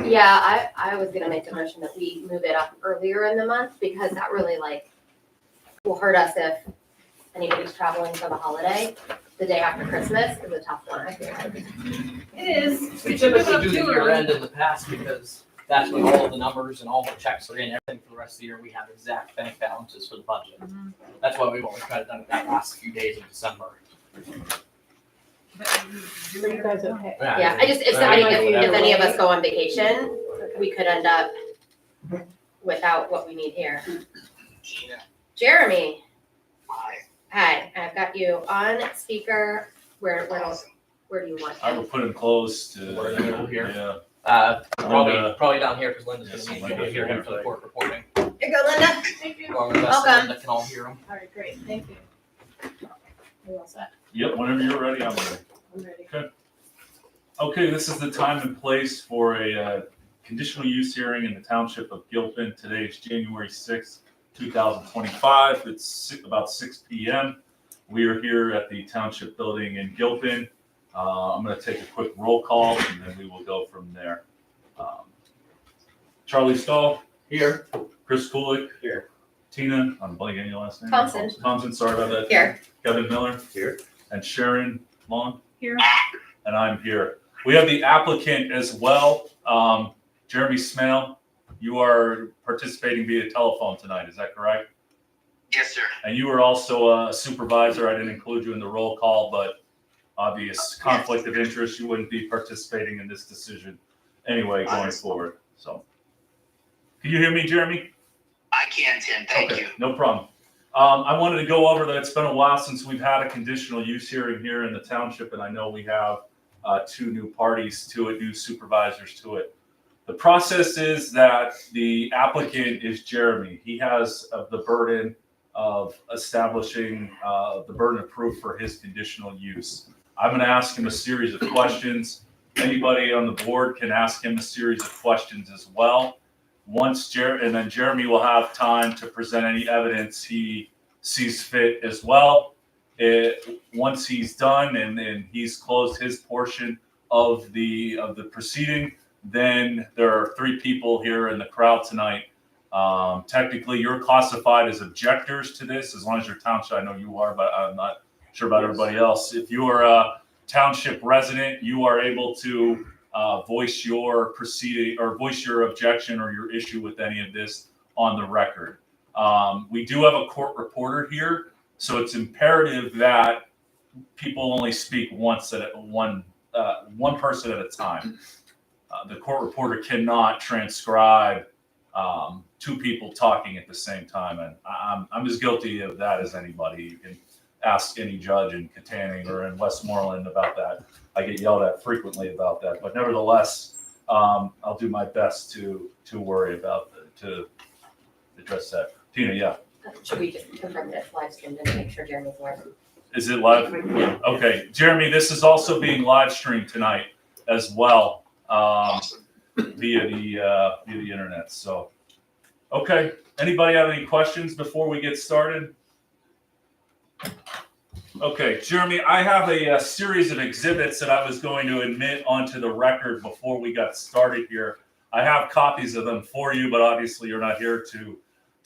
Yeah, I was gonna make the motion that we move it up earlier in the month because that really will hurt us if anybody's traveling for the holiday. The day after Christmas is a tough one, I feel like. It is. We typically do the year end in the past because that's when all of the numbers and all the checks are in, everything for the rast of the year. We have exact bank balances for the budget. Mhm. That's why we've always tried to done it that last few days of December. Are you guys okay? Yeah, I just, if any of us go on vacation, we could end up without what we need here. Jeremy. Hi, I've got you on speaker. Where do you want I him? would put him close to. We're in the middle here. Yeah. Probably down here because Linda's Yeah, gonna need to hear him for the court reporting. Here you go, Linda. Thank you. Well, the rest of Welcome. Linda can all hear him. All right, great, thank you. You all set? Yep, whenever you're ready, I'm ready. I'm ready. Okay, this is the time and place for a conditional use hearing in the township of Gilpin. Today is January 6th, 2025. It's about 6 p.m. We are here at the township building in Gilpin. I'm going to take a quick roll call and then we will go from there. Charlie Stahl. Here. Chris Kulik. Here. Tina, I'm blanking on your last name. Thompson, sorry about that. Here. Kevin Miller. Here. And Sharon Long. Here. And I'm here. We have the applicant as well, Jeremy Smail. You are participating via telephone tonight, is that correct? Yes, sir. And you are also a supervisor. I didn't include you in the roll call, but obvious conflict of interest, you wouldn't be participating in this decision anyway going forward. So, can you hear me, Jeremy? I can, Tim. Thank you. No problem. I wanted to go over that. It's been a while since we've had a conditional use hearing here in the township, and I know we have two new parties to it, new supervisors to it. The process is that the applicant is Jeremy. He has the burden of establishing the burden of proof for his conditional use. I'm going to ask him a series of questions. Anybody on the board can ask him a series of questions as well. And then Jeremy will have time to present any evidence he sees fit as well. Once he's done and he's closed his portion of the proceeding, then there are three people here in the crowd tonight. Technically, you're classified as objectors to this, as long as you're township. I know you are, but I'm not sure about everybody else. If you are a township resident, you are able to voice your proceeding or voice your objection or your issue with any of this on the record. We do have a court reporter here, so it's imperative that people only speak once at one person at a time. The court reporter cannot transcribe two people talking at the same time, and I'm as guilty of that as anybody. You can ask any judge in Katanning or in Westmoreland about that. I get yelled at frequently about that, but nevertheless, I'll do my best to address that. Tina, yeah. Should we just confirm that it's live streamed and make sure Jeremy's aware? Is it live? Okay, Jeremy, this is also being live streamed tonight as well via the internet. So, okay. Anybody have any questions before we get started? Okay, Jeremy, I have a series of exhibits that I was going to admit onto the record before we got started here. I have copies of them for you, but obviously you're not here to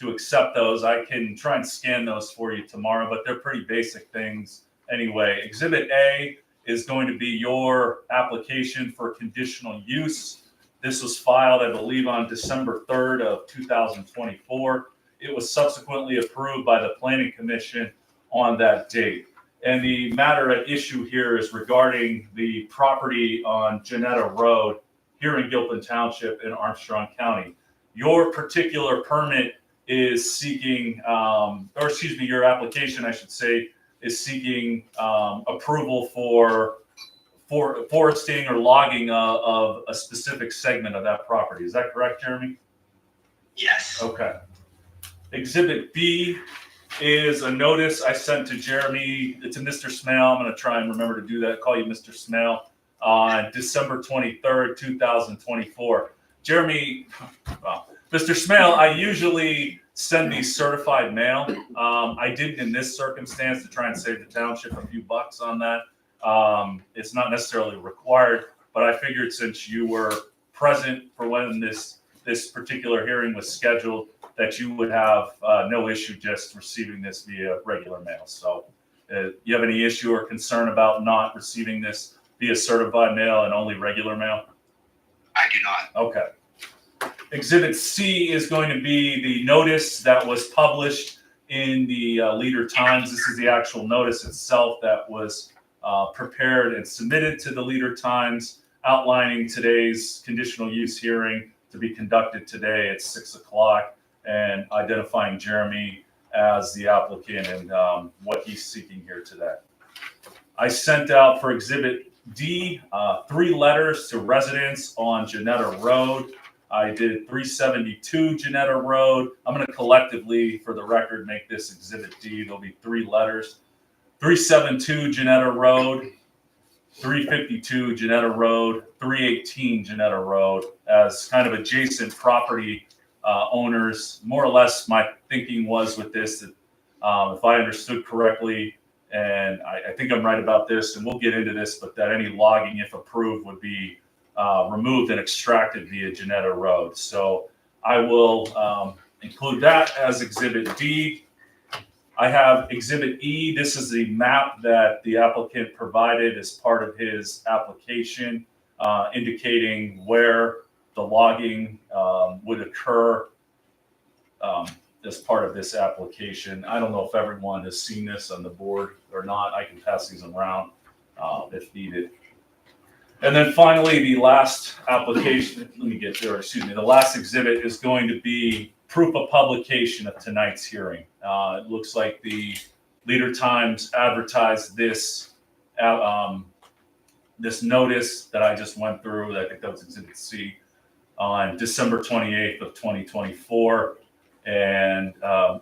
accept those. I can try and scan those for you tomorrow, but they're pretty basic things anyway. Exhibit A is going to be your application for conditional use. This was filed, I believe, on December 3rd of 2024. It was subsequently approved by the Planning Commission on that date. And the matter at issue here is regarding the property on Janetta Road here in Gilpin Township in Armstrong County. Your particular permit is seeking, your application, I should say, is seeking approval for foresting or logging of a specific segment of that property. Is that correct, Jeremy? Yes. Okay. Exhibit B is a notice I sent to Jeremy. It's a Mr. Smail. I'm going to try and remember to do that. Call you Mr. Smail on December 23rd, 2024. Jeremy, well, Mr. Smail, I usually send these certified mail. I didn't in this circumstance to try and save the township a few bucks on that. It's not necessarily required, but I figured since you were present for when this particular hearing was scheduled, that you would have no issue just receiving this via regular mail. So you have any issue or concern about not receiving this via certified mail and only regular mail? I do not. Okay. Exhibit C is going to be the notice that was published in the Leader Times. This is the actual notice itself that was prepared and submitted to the Leader Times, outlining today's conditional use hearing to be conducted today at 6 o'clock, and identifying Jeremy as the applicant and what he's seeking here today. I sent out for Exhibit D 3 letters to residents on Janetta Road. I did 372 Janetta Road. I'm going to collectively, for the record, make this Exhibit D. There'll be 3 letters. 372 Janetta Road, 352 Janetta Road, 318 Janetta Road, as kind of adjacent property owners. More or less, my thinking was with this that if I understood correctly, and I think I'm right about this, and we'll get into this, but that any logging, if approved, would be removed and extracted via Janetta Road. So I will include that as Exhibit D. I have Exhibit E. This is the map that the applicant provided as part of his application, indicating where the logging would occur as part of this application. I don't know if everyone has seen this on the board or not. I can pass these around if needed. And then finally, the last application, the last exhibit is going to be proof of publication of tonight's hearing. It looks like the Leader Times advertised this this notice that I just went through, I think that was Exhibit C, on December 28th of 2024, and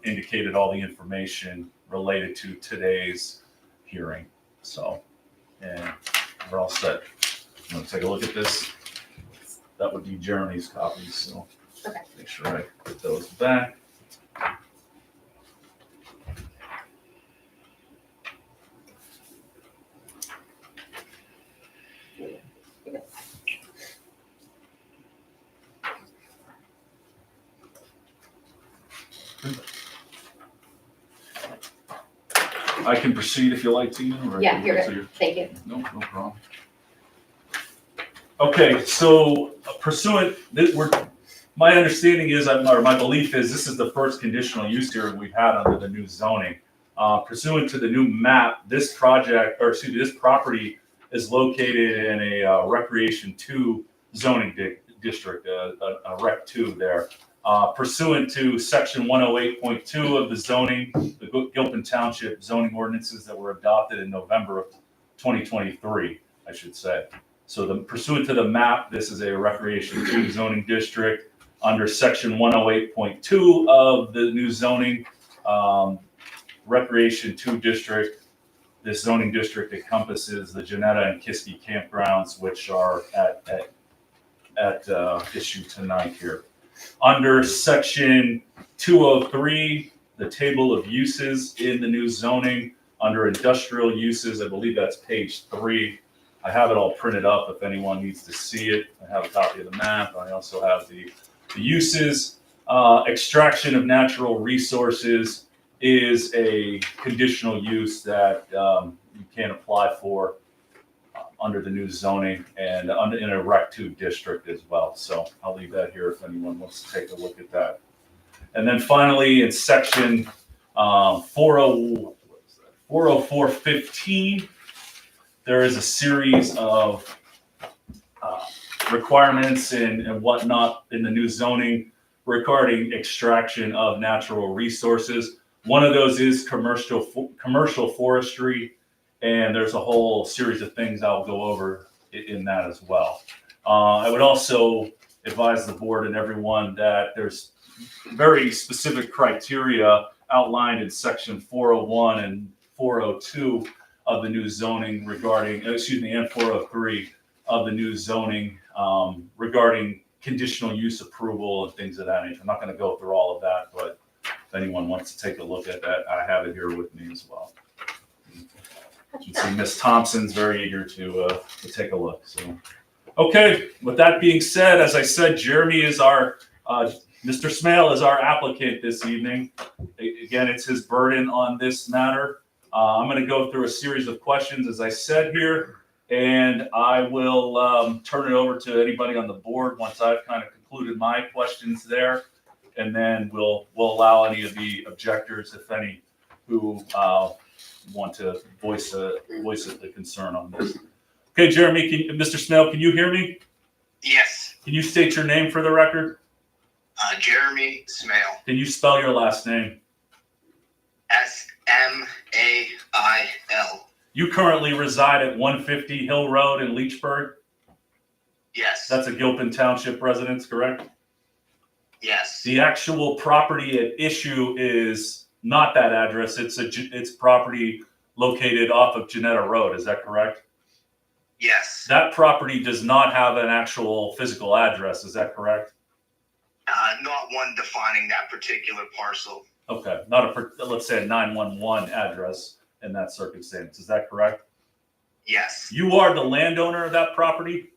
indicated all the information related to today's hearing. So, and we're all set. I'm gonna take a look at this. That would be Jeremy's copies, so Okay. make sure I put those back. I can proceed if you like, Tina. Or I Yeah, can you're wait good. till Thank you. No problem. Okay, so pursuant, my understanding is, or my belief is, this is the first conditional use hearing we've had under the new zoning. Pursuant to the new map, this property is located in a Recreation 2 zoning district, a Rec 2 there. Pursuant to section 108.2 of the zoning, the Gilpin Township zoning ordinances that were adopted in November of 2023, I should say. So pursuant to the map, this is a Recreation 2 zoning district. Under section 108.2 of the new zoning, Recreation 2 district, this zoning district encompasses the Janetta and Kiski campgrounds, which are at issue tonight here. Under section 203, the table of uses in the new zoning, under industrial uses, I believe that's page 3. I have it all printed up if anyone needs to see it. I have a copy of the map. I also have the uses. Extraction of natural resources is a conditional use that you can apply for under the new zoning, and in a Rec 2 district as well. So I'll leave that here if anyone wants to take a look at that. And then finally, in section 404.15, there is a series of requirements and whatnot in the new zoning regarding extraction of natural resources. One of those is commercial forestry, and there's a whole series of things I'll go over in that as well. I would also advise the board and everyone that there's very specific criteria outlined in section 401 and 402 of the new zoning regarding, and 403 of the new zoning regarding conditional use approval and things of that nature. I'm not going to go through all of that, but if anyone wants to take a look at that, I have it here with me as well. You can see Miss Thompson's very eager to take a look. So Okay, with that being said, as I said, Jeremy is our, Mr. Smail is our applicant this evening. Again, it's his burden on this matter. I'm gonna go through a series of questions, as I said here, and I will turn it over to anybody on the board once I've kind of concluded my questions there. And then we'll allow any of the objectors, if any, who want to voice the concern on this. Okay, Jeremy, Mr. Smail, can you hear me? Yes. Can you state your name for the record? Jeremy Smail. Can you spell your last name? Smail. You currently reside at 150 Hill Road in Leechburg? Yes. That's a Gilpin Township residence, correct? Yes. The actual property at issue is not that address. It's property located off of Janetta Road. Is that correct? Yes. That property does not have an actual physical address. Is that correct? Not one defining that particular parcel. Okay, not let's say a 911 address in that circumstance. Is that correct? Yes. You are the landowner of that property?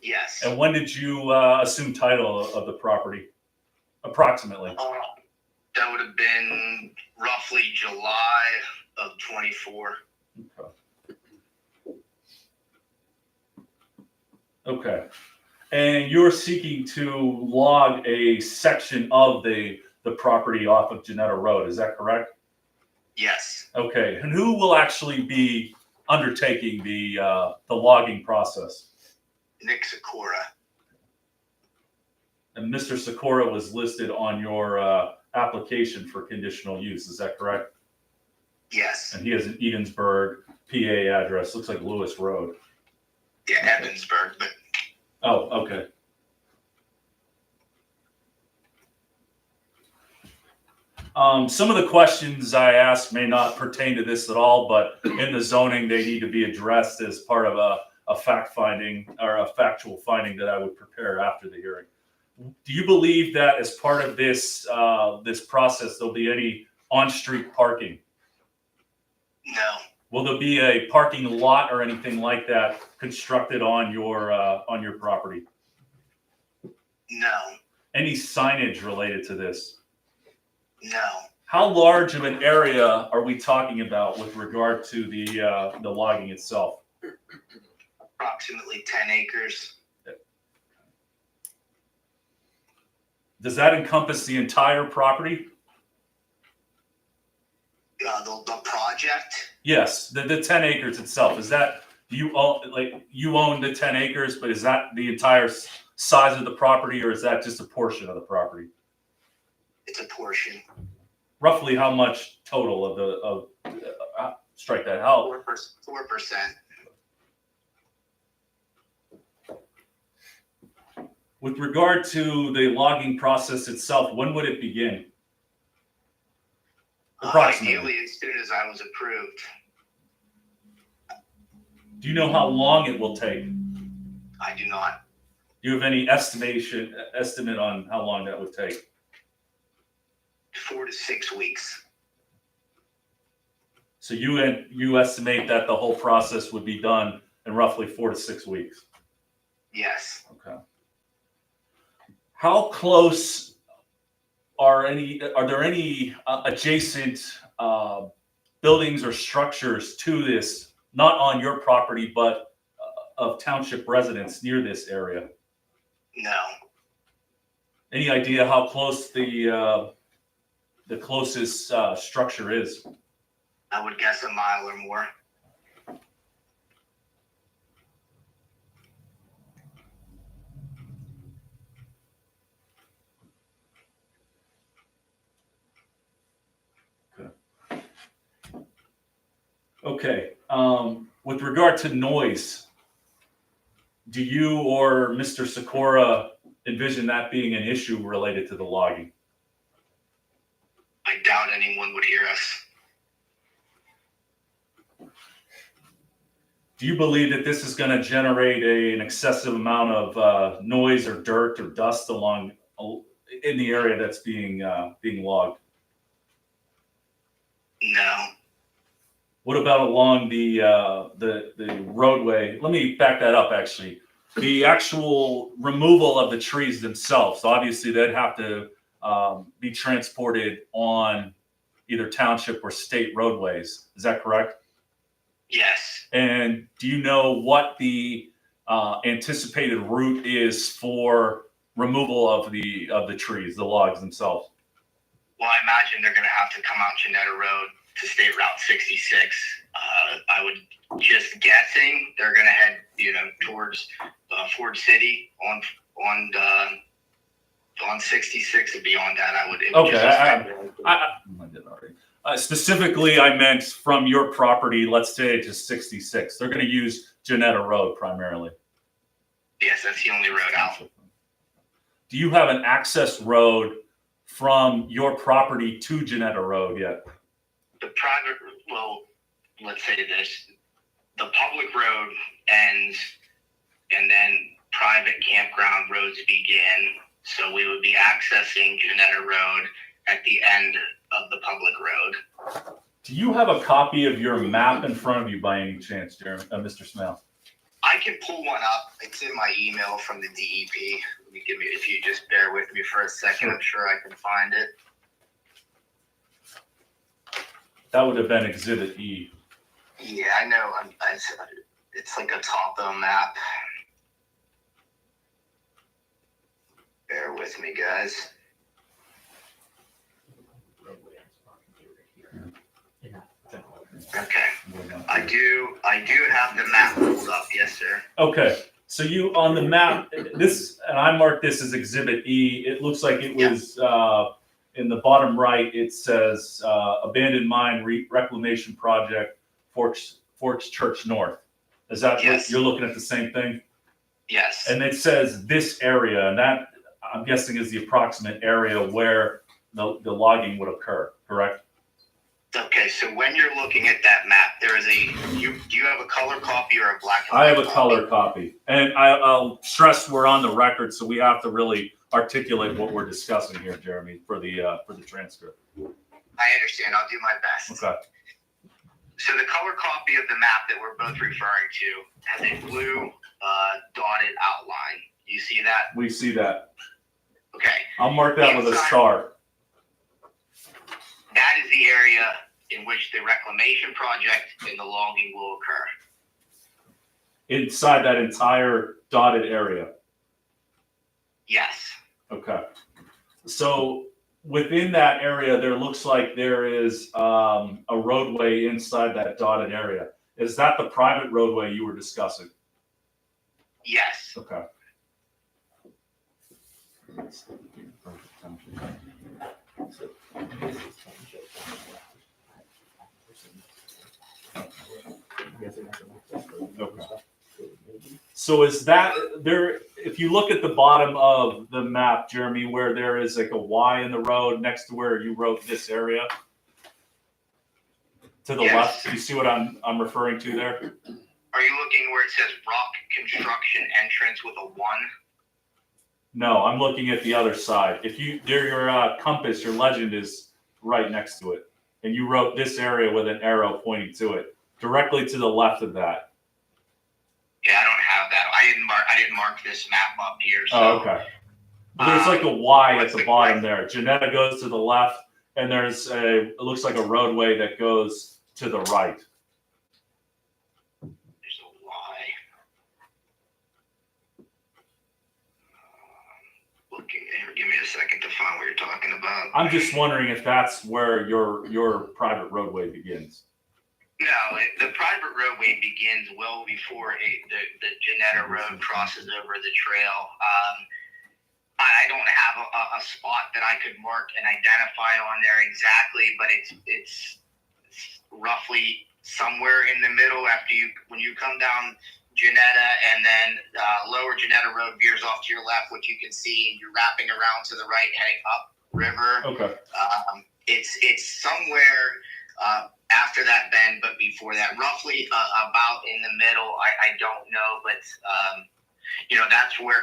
Yes. And when did you assume title of the property? Approximately. That would have been roughly July of 24. Okay. Okay. And you're seeking to log a section of the property off of Janetta Road, is that correct? Yes. Okay. And who will actually be undertaking the logging process? Nick Sikora. And Mr. Sikora was listed on your application for conditional use, is that correct? Yes. And he has an Edensburg, PA address, looks like Lewis Road. Yeah, Evansburg, but Oh, okay. Some of the questions I asked may not pertain to this at all, but in the zoning, they need to be addressed as part of a fact finding or a factual finding that I would prepare after the hearing. Do you believe that as part of this this process, there'll be any on-street parking? no. Will there be a parking lot or anything like that constructed on your property? No. Any signage related to this? No. How large of an area are we talking about with regard to the logging itself? Approximately 10 acres. Does that encompass the entire property? The project? Yes, the 10 acres itself. Is that, do you own, like, you own the 10 acres, but is that the entire size of the property, or is that just a portion of the property? It's a portion. Roughly how much total of strike that, how? 4%. With regard to the logging process itself, when would it begin? Approximately. Ideally, as soon as I was approved. Do you know how long it will take? I do not. Do you have any estimate on how long that would take? 4 to 6 weeks. So you estimate that the whole process would be done in roughly 4 to 6 weeks? Yes. Okay. How close are there any adjacent buildings or structures to this, not on your property, but of township residents near this area? No. Any idea how close the closest structure is? I would guess a mile or more. Okay. With regard to noise, do you or Mr. Sikora envision that being an issue related to the logging? I doubt anyone would hear us. Do you believe that this is going to generate an excessive amount of noise or dirt or dust in the area that's being logged? No. What about along the roadway? Let me back that up, actually. the actual removal of the trees themselves, obviously they'd have to be transported on either township or state roadways. Is that correct? Yes. And do you know what the anticipated route is for removal of the trees, the logs themselves? Well, I imagine they're going to have to come out Janetta Road to State Route 66. I would just guessing they're going to head, towards Ford City on 66 and beyond that. I would. I did already. Specifically, I meant from your property, let's say to 66. They're going to use Janetta Road primarily. Yes, that's the only road out. Do you have an access road from your property to Janetta Road yet? The private, well, let's say this, the public road ends and then private campground roads begin. So we would be accessing Janetta Road at the end of the public road. Do you have a copy of your map in front of you by any chance, Mr. Smail? I can pull one up. It's in my email from the DEP. If you just bear with me for a second, I'm sure I can find it. That would have been Exhibit E. Yeah, I know. It's like a topo map. Bear with me, guys. Okay. I do have the map pulled up. Yes, sir. Okay. So you on the map, this, and I marked this as Exhibit E. It looks like it was in the bottom right. It says abandoned mine reclamation project, Forks Church North. Is that Yes. You're looking at the same thing? Yes. And it says this area, and that I'm guessing is the approximate area where the logging would occur. Correct? Okay, so when you're looking at that map, there is do you have a color copy or a black and I white have a color copy, and I'll stress we're on the record, so we have to really articulate what we're discussing here, Jeremy, for the transcript. I understand. I'll do my best. Okay. So the color copy of the map that we're both referring to has a blue dotted outline. You see that? We see that. Okay. I'll mark that with a star. That is the area in which the reclamation project and the logging will occur. Inside that entire dotted area. Yes. Okay. So within that area, there looks like there is a roadway inside that dotted area. Is that the private roadway you were discussing? Yes. Okay. Okay. So is that there, if you look at the bottom of the map, Jeremy, where there is like a Y in the road next to where you wrote this area? To the left, you see what I'm referring to there? Are you looking where it says rock construction entrance with a 1? No, I'm looking at the other side. If your compass, your legend is right next to it. And you wrote this area with an arrow pointing to it, directly to the left of that. Yeah, I don't have that. I didn't mark this map up here. So, Oh, okay. But there's like a Y at the bottom there. Janetta goes to the left, and it looks like a roadway that goes to the right. There's a Y. Looking here, give me a second to find what you're talking about. I'm just wondering if that's where your private roadway begins. No, the private roadway begins well before the Janetta Road crosses over the trail. I don't have a spot that I could mark and identify on there exactly, but it's roughly somewhere in the middle when you come down Janetta and then lower Janetta Road veers off to your left, which you can see, and you're wrapping around to the right heading up river. Okay. It's somewhere after that bend, but before that, roughly about in the middle. I don't know, but that's where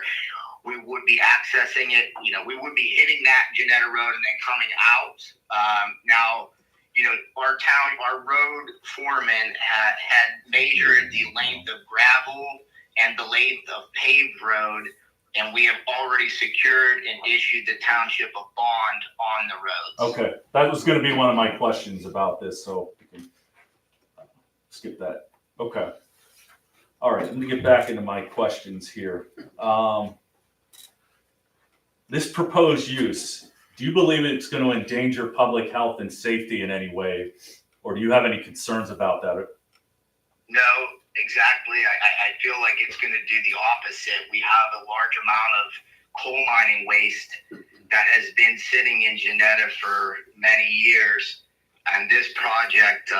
we would be accessing it. We would be hitting that Janetta Road and then coming out. Now, our road foreman had measured the length of gravel and the length of paved road, and we have already secured and issued the township a bond on the roads. Okay, that was gonna be one of my questions about this, so we can skip that. Okay. All right, let me get back into my questions here. This proposed use, do you believe it's gonna endanger public health and safety in any way? Or do you have any concerns about that? No, exactly. I feel like it's going to do the opposite. We have a large amount of coal mining waste that has been sitting in Janetta for many years, and this project,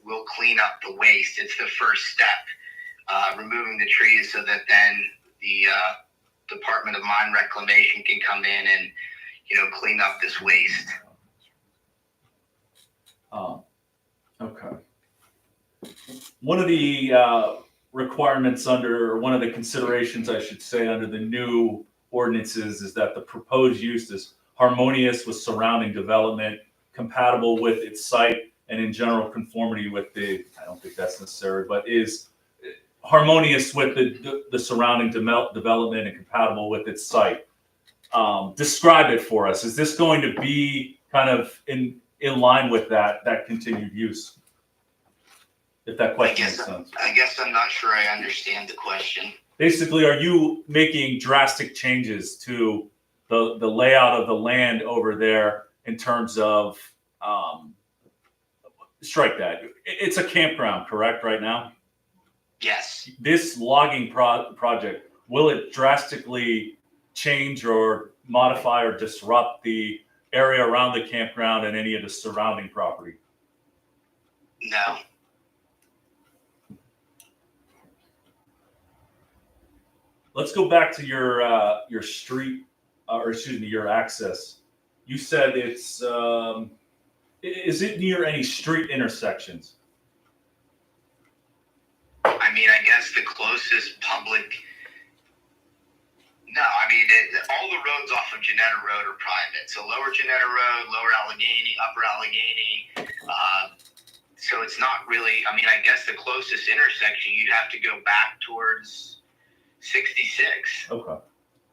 will clean up the waste. It's the first step, removing the trees so that then the Department of Mine Reclamation can come in and, clean up this waste. Okay. One of the requirements or one of the considerations, I should say, under the new ordinances is that the proposed use is harmonious with surrounding development, compatible with its site, and in general conformity with I don't think that's necessary, but is harmonious with the surrounding development and compatible with its site. Describe it for us. Is this going to be kind of in line with that continued use? If that question makes sense. I guess I'm not sure I understand the question. Basically, are you making drastic changes to the layout of the land over there in terms of, strike that. It's a campground, correct, right now? Yes. This logging project, will it drastically change or modify or disrupt the area around the campground and any of the surrounding property? No. Let's go back to your street, or excuse me, your access. You said it's, is it near any street intersections? I mean, I guess the closest public. No, I mean, all the roads off of Janetta Road are private. So Lower Janetta Road, Lower Allegheny, Upper Allegheny. So it's not really, I mean, I guess the closest intersection, you'd have to go back towards 66. Okay.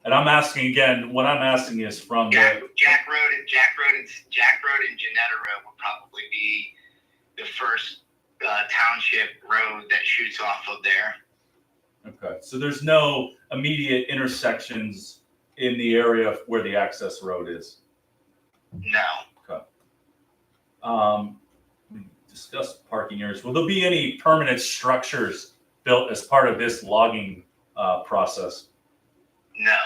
And I'm asking again, what I'm asking is from Jack Road and Janetta Road would probably be the first township road that shoots off of there. Okay, so there's no immediate intersections in the area where the access road is? No. Okay. We discussed parking areas. Will there be any permanent structures built as part of this logging process? No.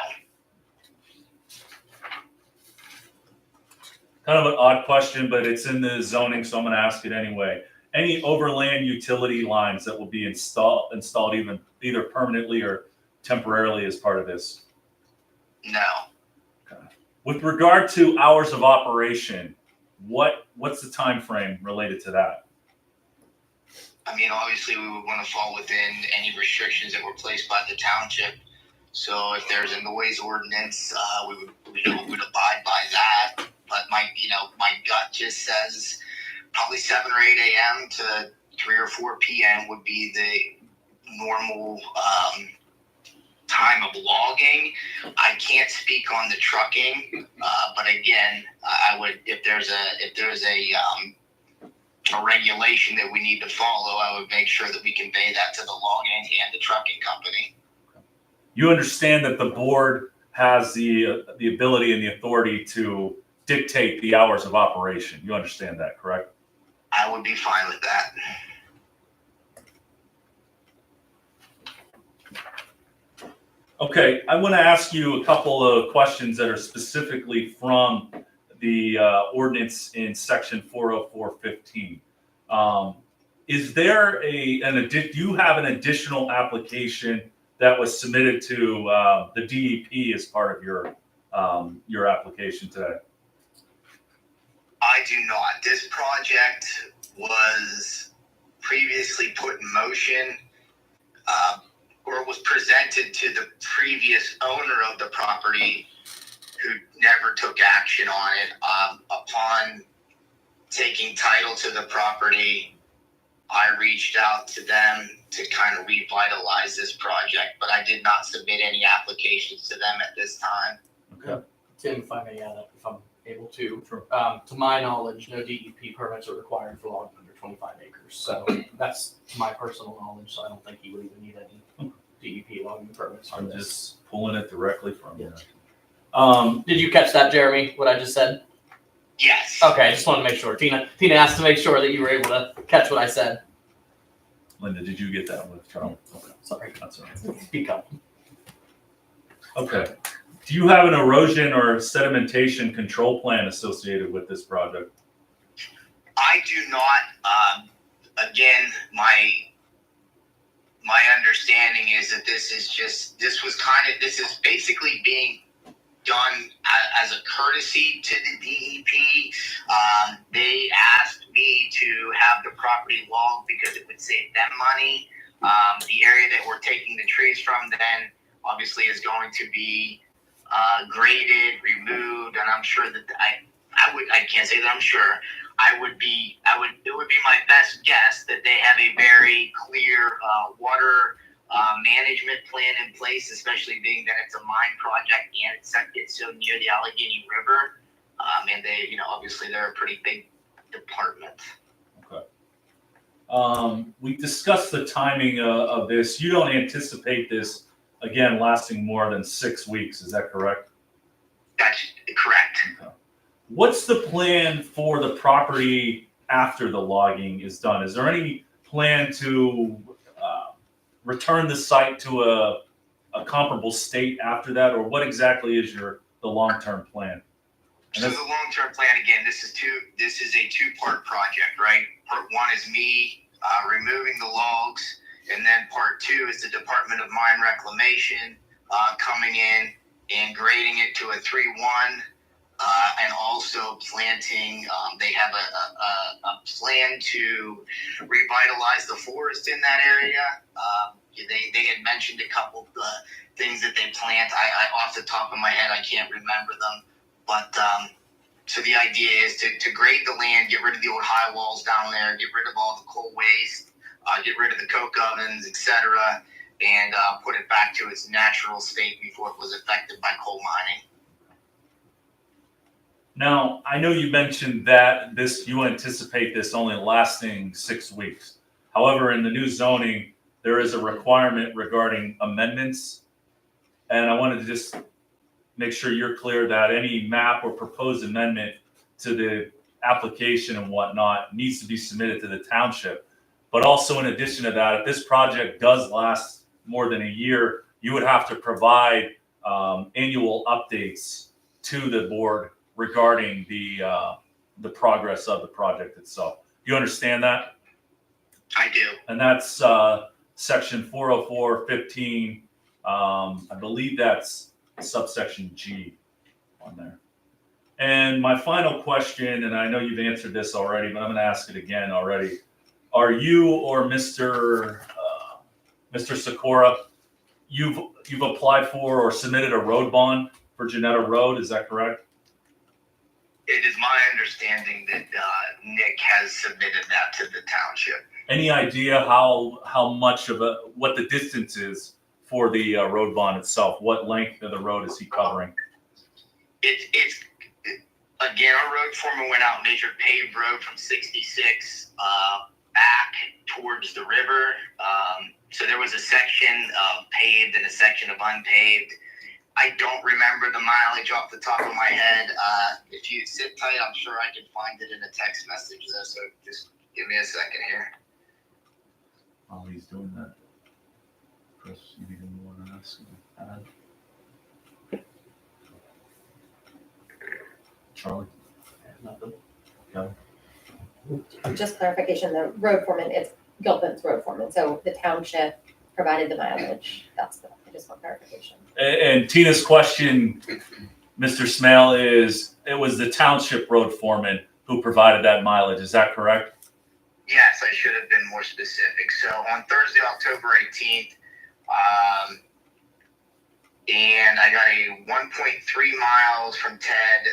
Kind of an odd question, but it's in the zoning, so I'm going to ask it anyway. Any overland utility lines that will be installed either permanently or temporarily as part of this? No. Okay. With regard to hours of operation, what's the time frame related to that? I mean, obviously, we would want to fall within any restrictions that were placed by the township. So if there's a noise ordinance, we would abide by that. But my gut just says probably 7 or 8 a.m. to 3 or 4 p.m. would be the normal time of logging. I can't speak on the trucking, but again, I would if there's a regulation that we need to follow, I would make sure that we convey that to the logging and the trucking company. You understand that the board has the ability and the authority to dictate the hours of operation. You understand that, correct? I would be fine with that. Okay, I want to ask you a couple of questions that are specifically from the ordinance in section 404.15. Is there do you have an additional application that was submitted to the DEP as part of your application today? I do not. This project was previously put in motion, or was presented to the previous owner of the property, who never took action on it. Upon taking title to the property, I reached out to them to kind of revitalize this project, but I did not submit any applications to them at this time. Okay. Tim, if I may add, if I'm able to, to my knowledge, no DEP permits are required for logging under 25 acres. So that's to my personal knowledge. So I don't think you would even need any DEP logging permits for I'm this. just pulling it directly from you. Did you catch that, Jeremy? What I just said? Yes. Okay, I just wanted to make sure. Tina asked to make sure that you were able to catch what I said. Linda, did you get that with Charlie? Okay, Sorry. that's all right. Speak up. Okay. Do you have an erosion or sedimentation control plan associated with this project? I do not. Again, my understanding is that this is basically being done as a courtesy to the DEP. They asked me to have the property logged because it would save them money. The area that we're taking the trees from then obviously is going to be graded, removed, and I'm sure that I can't say that I'm sure. It would be my best guess that they have a very clear water management plan in place, especially being that it's a mine project and it's so near the Allegheny River. And they, obviously they're a pretty big department. Okay. We discussed the timing of this. You don't anticipate this, again, lasting more than 6 weeks. Is that correct? That's correct. Okay. What's the plan for the property after the logging is done? Is there any plan to return the site to a comparable state after that, or what exactly is the long-term plan? So the long-term plan, again, this is a two-part project, right? Part one is me removing the logs, and then part two is the Department of Mine Reclamation coming in and grading it to a 3-1, and also planting. They have a plan to revitalize the forest in that area. They had mentioned a couple of the things that they plant. I off the top of my head, I can't remember them. But so the idea is to grade the land, get rid of the old high walls down there, get rid of all the coal waste, get rid of the coke ovens, etc., and put it back to its natural state before it was affected by coal mining. Now, I know you mentioned that you anticipate this only lasting 6 weeks. However, in the new zoning, there is a requirement regarding amendments. And I wanted to just make sure you're clear that any map or proposed amendment to the application and whatnot needs to be submitted to the township. But also in addition to that, if this project does last more than a year, you would have to provide annual updates to the board regarding the progress of the project itself. Do you understand that? I do. And that's section 404.15. I believe that's subsection G on there. And my final question, and I know you've answered this already, but I'm going to ask it again already. Are you or Mr. Sikora, you've applied for or submitted a road bond for Janetta Road? Is that correct? It is my understanding that Nick has submitted that to the township. Any idea how much of what the distance is for the road bond itself? What length of the road is he covering? It's again, our road foreman went out and measured paved road from 66 back towards the river. So there was a section of paved and a section of unpaved. I don't remember the mileage off the top of my head. If you sit tight, I'm sure I can find it in a text message though. So just give me a second here. While he's doing that, Chris, you even want to ask? Charlie? Nothing. Just clarification, the road foreman, it's Gilpin's road foreman, so the township provided the mileage. I just want clarification. And Tina's question, Mr. Smail, is it was the township road foreman who provided that mileage. Is that correct? Yes, I should have been more specific. So on Thursday, October 18th, and I got a 1.3 miles from Ted,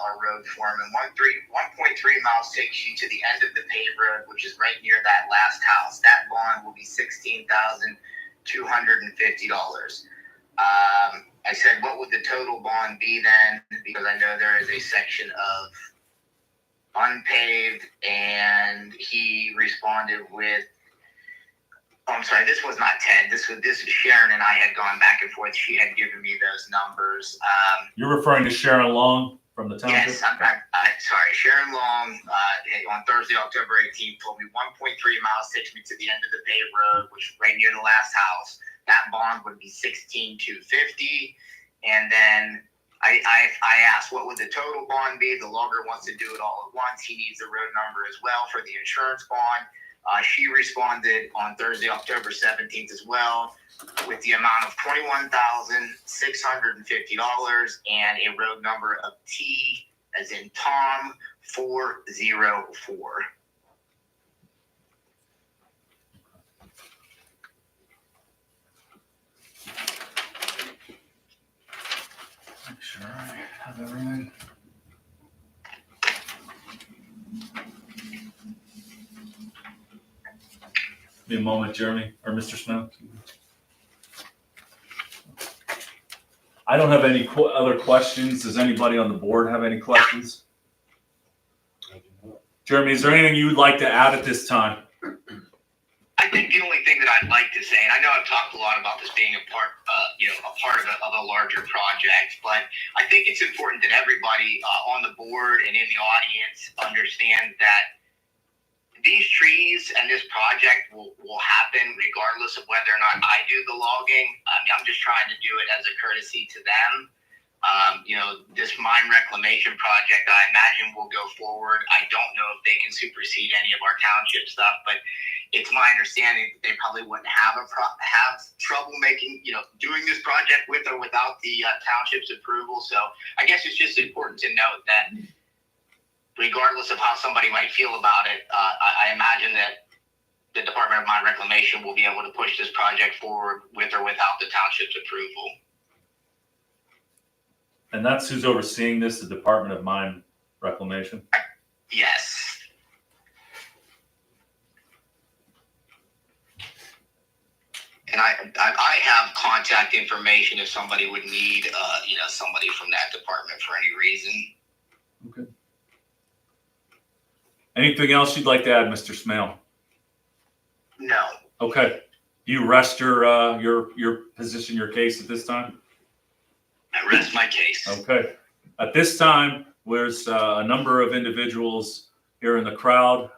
our road foreman. 1.3 miles takes you to the end of the paved road, which is right near that last house. That bond will be $16,250. I said, what would the total bond be then? Because I know there is a section of unpaved, and he responded with, oh, I'm sorry, this was not Ted. This is Sharon, and I had gone back and forth. She had given me those numbers. You're referring to Sharon Long from the township? Yes, I'm sorry. Sharon Long on Thursday, October 18th, told me 1.3 miles takes me to the end of the paved road, which is right near the last house. That bond would be $16,250. And then I asked what would the total bond be. The logger wants to do it all at once. He needs the road number as well for the insurance bond. She responded on Thursday, October 17th as well, with the amount of $21,650 and a road number of T as in Tom 404. Make sure I have everything. Give me a moment, Jeremy, or Mr. Smail. I don't have any other questions. Does anybody on the board have any questions? Jeremy, is there anything you would like to add at this time? I think the only thing that I'd like to say, and I know I've talked a lot about this being a part of a larger project, but I think it's important that everybody on the board and in the audience understand that these trees and this project will happen regardless of whether or not I do the logging. I mean, I'm just trying to do it as a courtesy to them. This mine reclamation project, I imagine, will go forward. I don't know if they can supersede any of our township stuff, but it's my understanding that they probably wouldn't have trouble making, doing this project with or without the township's approval. So I guess it's just important to note that regardless of how somebody might feel about it, I imagine that the Department of Mine Reclamation will be able to push this project forward with or without the township's approval. And that's who's overseeing this, the Department of Mine Reclamation? Yes. And I have contact information if somebody would need, somebody from that department for any reason. Okay. Anything else you'd like to add, Mr. Smail? No. Okay. Do you rest your position, your case at this time? I rest my case. Okay. At this time, there's a number of individuals here in the crowd.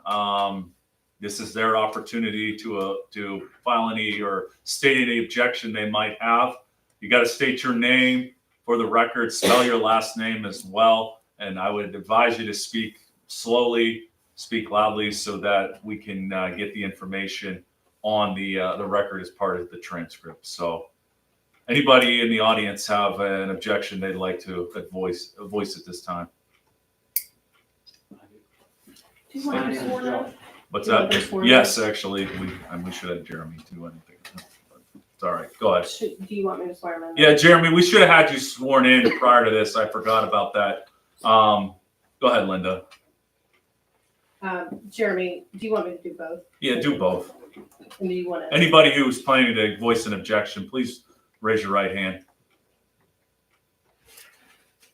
This is their opportunity to file any or state any objection they might have. You got to state your name for the record, spell your last name as well, and I would advise you to speak slowly, speak loudly, so that we can get the information on the record as part of the transcript. So, anybody in the audience have an objection they'd like to voice at this time? Do you want to sworn in? What's Do you want that? them sworn in? Yes, actually, we should have Jeremy do anything. It's all right. Go ahead. Do you want me to swear them in? Yeah, Jeremy, we should have had you sworn in prior to this. I forgot about that. Go ahead, Linda. Jeremy, do you want me to do both? Yeah, do both. And do you want to? Anybody who's planning to voice an objection, please raise your right hand.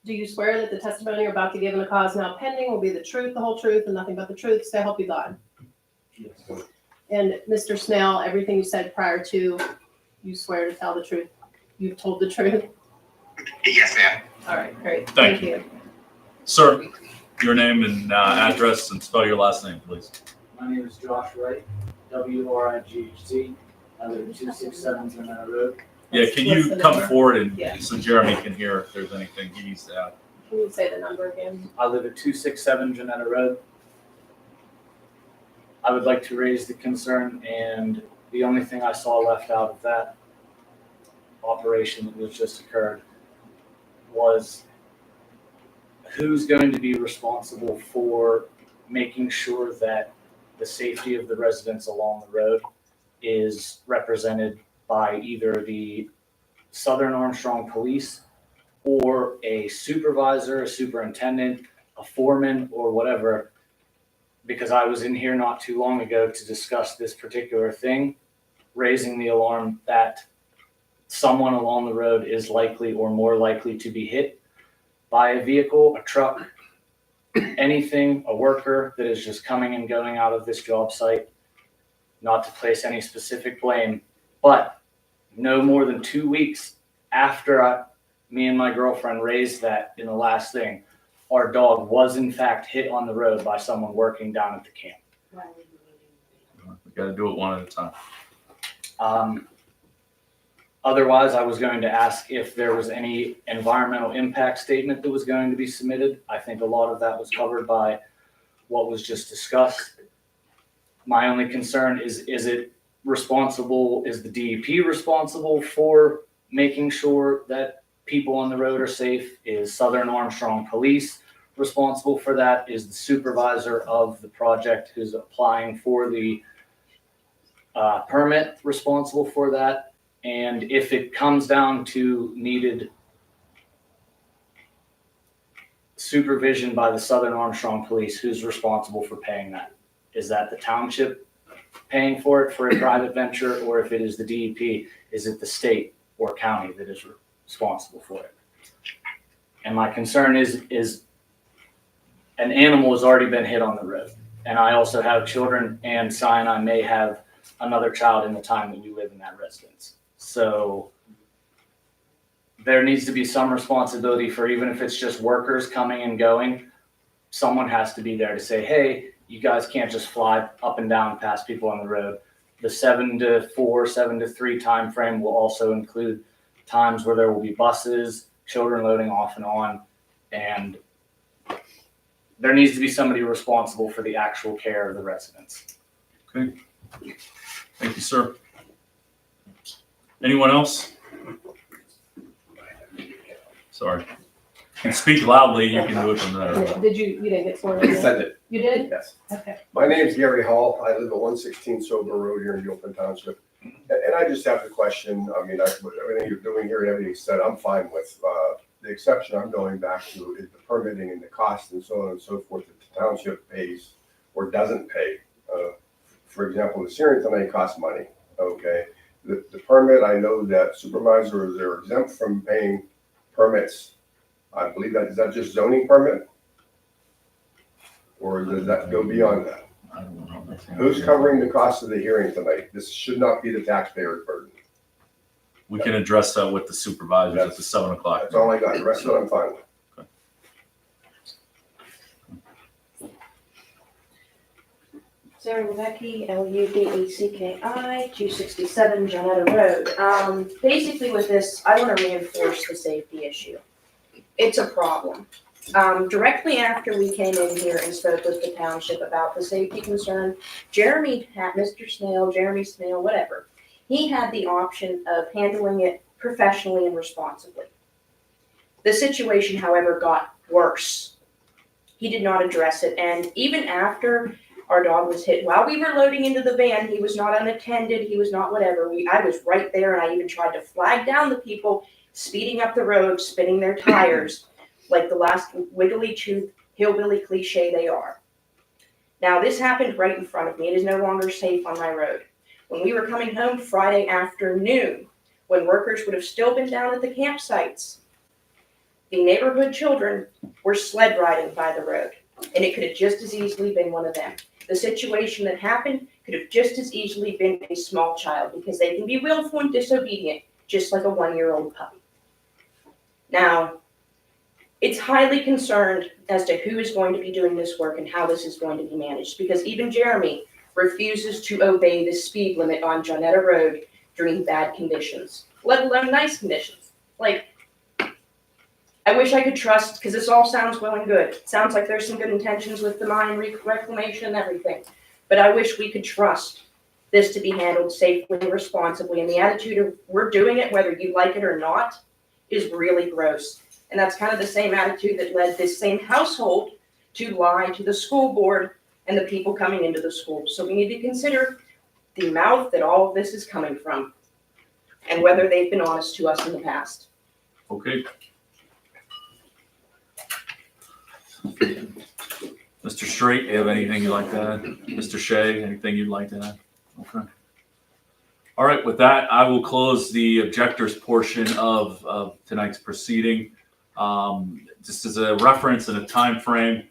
Do you swear that the testimony you're about to give in the cause now pending will be the truth, the whole truth, and nothing but the truth, so help you God? Yes. And Mr. Smail, everything you said prior to, you swear to tell the truth? You've told the truth? Yes, ma'am. All right, great. Thank you. Sir, your name and address, and spell your last name, please. My name is Josh Wright, WRIGHT. I live at 267 Granada Road. Yeah, can What's you the come number? forward and Yeah. so Jeremy can hear if there's anything he needs to add? Can you say the number again? I live at 267 Granada Road. I would like to raise the concern, and the only thing I saw left out of that operation that was just occurred was who's going to be responsible for making sure that the safety of the residents along the road is represented by either the Southern Armstrong Police or a supervisor, a superintendent, a foreman, or whatever, because I was in here not too long ago to discuss this particular thing, raising the alarm that someone along the road is likely or more likely to be hit by a vehicle, a truck, anything, a worker that is just coming and going out of this job site. Not to place any specific blame, but no more than 2 weeks after me and my girlfriend raised that in the last thing, our dog was in fact hit on the road by someone working down at the camp. We got to do it one at a time. Otherwise, I was going to ask if there was any environmental impact statement that was going to be submitted. I think a lot of that was covered by what was just discussed. My only concern is it responsible, is the DEP responsible for making sure that people on the road are safe? Is Southern Armstrong Police responsible for that? Is the supervisor of the project who's applying for the permit responsible for that? And if it comes down to needed supervision by the Southern Armstrong Police, who's responsible for paying that? Is that the township paying for it for a private venture? Or if it is the DEP, is it the state or county that is responsible for it? And my concern is an animal has already been hit on the road. And I also have children, and Si and I may have another child in the time that we live in that residence. So there needs to be some responsibility for, even if it's just workers coming and going, someone has to be there to say, hey, you guys can't just fly up and down past people on the road. The 7 to 4, 7 to 3 time frame will also include times where there will be buses, children loading off and on, and there needs to be somebody responsible for the actual care of the residents. Okay. Thank you, sir. Anyone else? Sorry. You can speak loudly, you can do it from there. Did you didn't get sworn in? yet? Send it, You did? yes. Okay. My name's Gary Hall. I live at 116 Sober Road here in Gilpin Township. And I just have a question. I mean, everything you're doing here and everything you said, I'm fine with. The exception I'm going back to is the permitting and the cost and so on and so forth that the township pays or doesn't pay. For example, the hearing tonight costs money, okay? The permit, I know that supervisors are exempt from paying permits. I believe that, is that just zoning permit? Or does that go beyond that? I don't know. Who's covering the cost of the hearing tonight? This should not be the taxpayer's burden. We can address that with the supervisors at the 7 o'clock. That's all I got. The rest of it I'm fine with. Sarah Levesque, Ludacki, 267 Jonetta Road. Basically with this, I want to reinforce the safety issue. It's a problem. Directly after we came in here and spoke with the township about the safety concern, Jeremy Smail, whatever, he had the option of handling it professionally and responsibly. The situation, however, got worse. He did not address it, and even after our dog was hit, while we were loading into the van, he was not unattended, he was not whatever. I was right there, and I even tried to flag down the people speeding up the road, spinning their tires, like the last wiggly-toothed hillbilly cliche they are. Now, this happened right in front of me. It is no longer safe on my road. When we were coming home Friday afternoon, when workers would have still been down at the campsites, the neighborhood children were sled riding by the road, and it could have just as easily been one of them. The situation that happened could have just as easily been a small child, because they can be willful and disobedient, just like a 1-year-old puppy. Now, it's highly concerned as to who is going to be doing this work and how this is going to be managed, because even Jeremy refuses to obey the speed limit on Jonetta Road during bad conditions, let alone nice conditions. Like, I wish I could trust, because this all sounds well and good. It sounds like there's some good intentions with the mine reclamation and everything, but I wish we could trust this to be handled safely and responsibly, and the attitude of we're doing it whether you like it or not is really gross. And that's kind of the same attitude that led this same household to lie to the school board and the people coming into the school. So we need to consider the mouth that all of this is coming from. and whether they've been honest to us in the past. Okay. Mr. Straight, you have anything you'd like to add? Mr. Shea, anything you'd like to add? Okay. All right, with that, I will close the objectors portion of tonight's proceeding. Just as a reference and a time frame,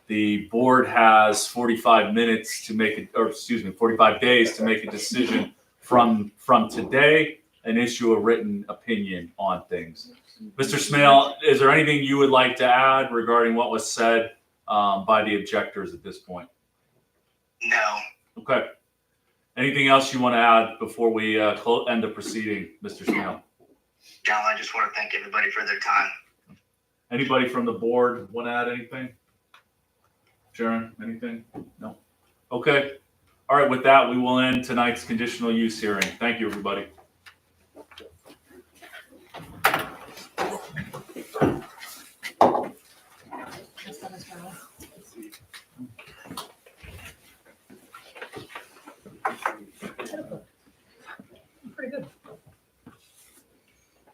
the board has 45 minutes to make it, or excuse me, 45 days to make a decision from today and issue a written opinion on things. Mr. Smail, is there anything you would like to add regarding what was said by the objectors at this point? No. Okay. Anything else you want to add before we end the proceeding, Mr. Smail? John, I just want to thank everybody for their time. Anybody from the board want to add anything? Sharon, anything? No? Okay. All right, with that, we will end tonight's conditional use hearing. Thank you, everybody.